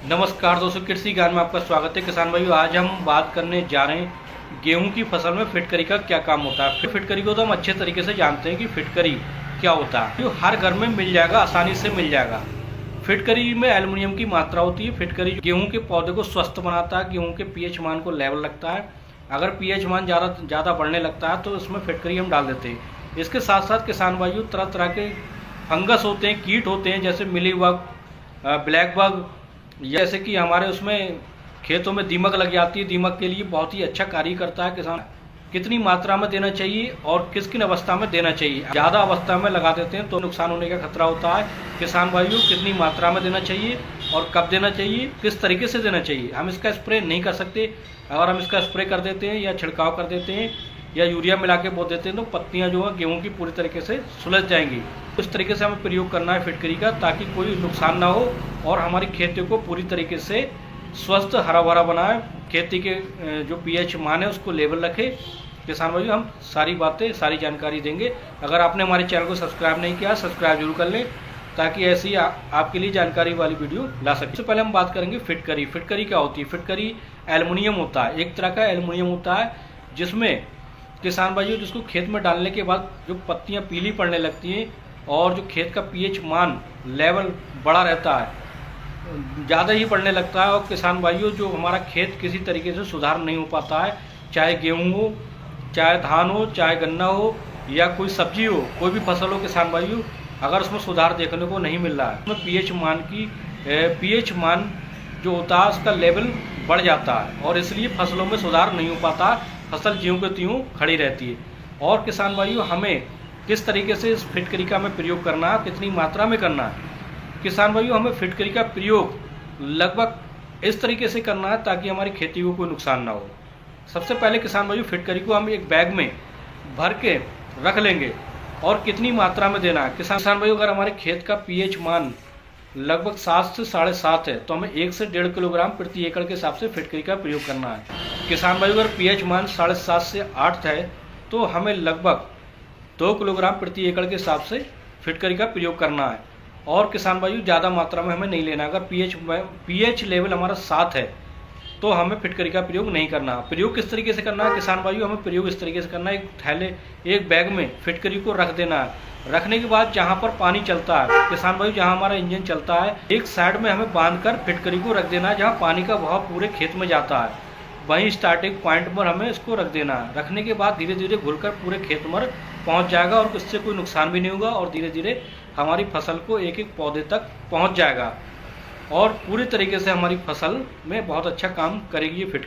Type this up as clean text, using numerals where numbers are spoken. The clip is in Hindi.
नमस्कार दोस्तों, कृषि ज्ञान में आपका स्वागत है। किसान भाइयों, आज हम बात करने जा रहे हैं गेहूं की फसल में फिटकरी का क्या काम होता है। फिटकरी को तो हम अच्छे तरीके से जानते हैं कि फिटकरी क्या होता है, जो हर घर में मिल जाएगा, आसानी से मिल जाएगा। फिटकरी में एल्युमिनियम की मात्रा होती है। फिटकरी गेहूं के पौधे को स्वस्थ बनाता है, गेहूं के पीएच मान को लेवल रखता है। अगर पीएच मान ज़्यादा बढ़ने लगता है तो इसमें फिटकरी हम डाल देते हैं। इसके साथ साथ किसान भाइयों, तरह तरह के फंगस होते हैं, कीट होते हैं, जैसे मिलीबग, ब्लैक बग, जैसे कि हमारे उसमें खेतों में दीमक लग जाती है। दीमक के लिए बहुत ही अच्छा कार्य करता है। किसान कितनी मात्रा में देना चाहिए और किस किन अवस्था में देना चाहिए। ज़्यादा अवस्था में लगा देते हैं तो नुकसान होने का खतरा होता है। किसान भाइयों, कितनी मात्रा में देना चाहिए और कब देना चाहिए, किस तरीके से देना चाहिए। हम इसका स्प्रे नहीं कर सकते। अगर हम इसका स्प्रे कर देते हैं या छिड़काव कर देते हैं या यूरिया मिला के बो देते हैं तो पत्तियां जो है गेहूं की पूरी तरीके से सुलझ जाएंगी। इस तरीके से हमें प्रयोग करना है फिटकरी का, ताकि कोई नुकसान ना हो और हमारी खेती को पूरी तरीके से स्वस्थ हरा भरा बनाए। खेती के जो पीएच मान है उसको लेवल रखे। किसान भाइयों, हम सारी बातें, सारी जानकारी देंगे। अगर आपने हमारे चैनल को सब्सक्राइब नहीं किया, सब्सक्राइब जरूर कर लें, ताकि ऐसी आपके लिए जानकारी वाली वीडियो ला सके। सबसे पहले हम बात करेंगे फिटकरी। फिटकरी क्या होती है? फिटकरी एल्युमिनियम होता है, एक तरह का एल्युमिनियम होता है, जिसमें किसान भाइयों जिसको खेत में डालने के बाद जो पत्तियां पीली पड़ने लगती हैं और जो खेत का पीएच मान लेवल बड़ा रहता है, ज़्यादा ही बढ़ने लगता है, और किसान भाइयों जो हमारा खेत किसी तरीके से सुधार नहीं हो पाता है, चाहे गेहूं हो, चाहे धान हो, चाहे गन्ना हो या कोई सब्जी हो, कोई भी फसल हो, किसान भाइयों अगर उसमें सुधार देखने को नहीं मिल रहा है, उसमें पीएच मान जो होता है उसका लेवल बढ़ जाता है और इसलिए फसलों में सुधार नहीं हो पाता। फसल ज्यों के त्यों खड़ी रहती है। और किसान भाइयों, हमें किस तरीके से इस फिटकरी का हमें प्रयोग करना है, कितनी मात्रा में करना है। किसान भाइयों, हमें फिटकरी का प्रयोग लगभग इस तरीके से करना है ताकि हमारी खेती को कोई नुकसान ना हो। सबसे पहले किसान भाइयों, फिटकरी को हम एक बैग में भर के रख लेंगे और कितनी मात्रा में देना है। किसान भाइयों, अगर हमारे खेत का पीएच मान लगभग 7 से 7.5 है तो हमें 1 से 1.5 किलोग्राम प्रति एकड़ के हिसाब से फिटकरी का प्रयोग करना है। किसान भाइयों, अगर पीएच मान 7.5 से 8 है तो हमें लगभग 2 किलोग्राम प्रति एकड़ के हिसाब से फिटकरी का प्रयोग करना है। और किसान भाइयों, ज़्यादा मात्रा में हमें नहीं लेना। अगर पीएच लेवल हमारा 7 है तो हमें फिटकरी का प्रयोग नहीं करना। प्रयोग किस तरीके से करना है किसान भाइयों? हमें प्रयोग इस तरीके से करना है, एक बैग में फिटकरी को रख देना है। रखने के बाद जहाँ पर पानी चलता है, किसान भाइयों जहाँ हमारा इंजन चलता है, एक साइड में हमें बांधकर फिटकरी को रख देना है, जहाँ पानी का बहाव पूरे खेत में जाता है, वहीं स्टार्टिंग पॉइंट पर हमें इसको रख देना है। रखने के बाद धीरे धीरे घुलकर पूरे खेत में पहुँच जाएगा और इससे कोई नुकसान भी नहीं होगा और धीरे धीरे हमारी फसल को एक एक पौधे तक पहुँच जाएगा और पूरी तरीके से हमारी फसल में बहुत अच्छा काम करेगी ये फिटकरी।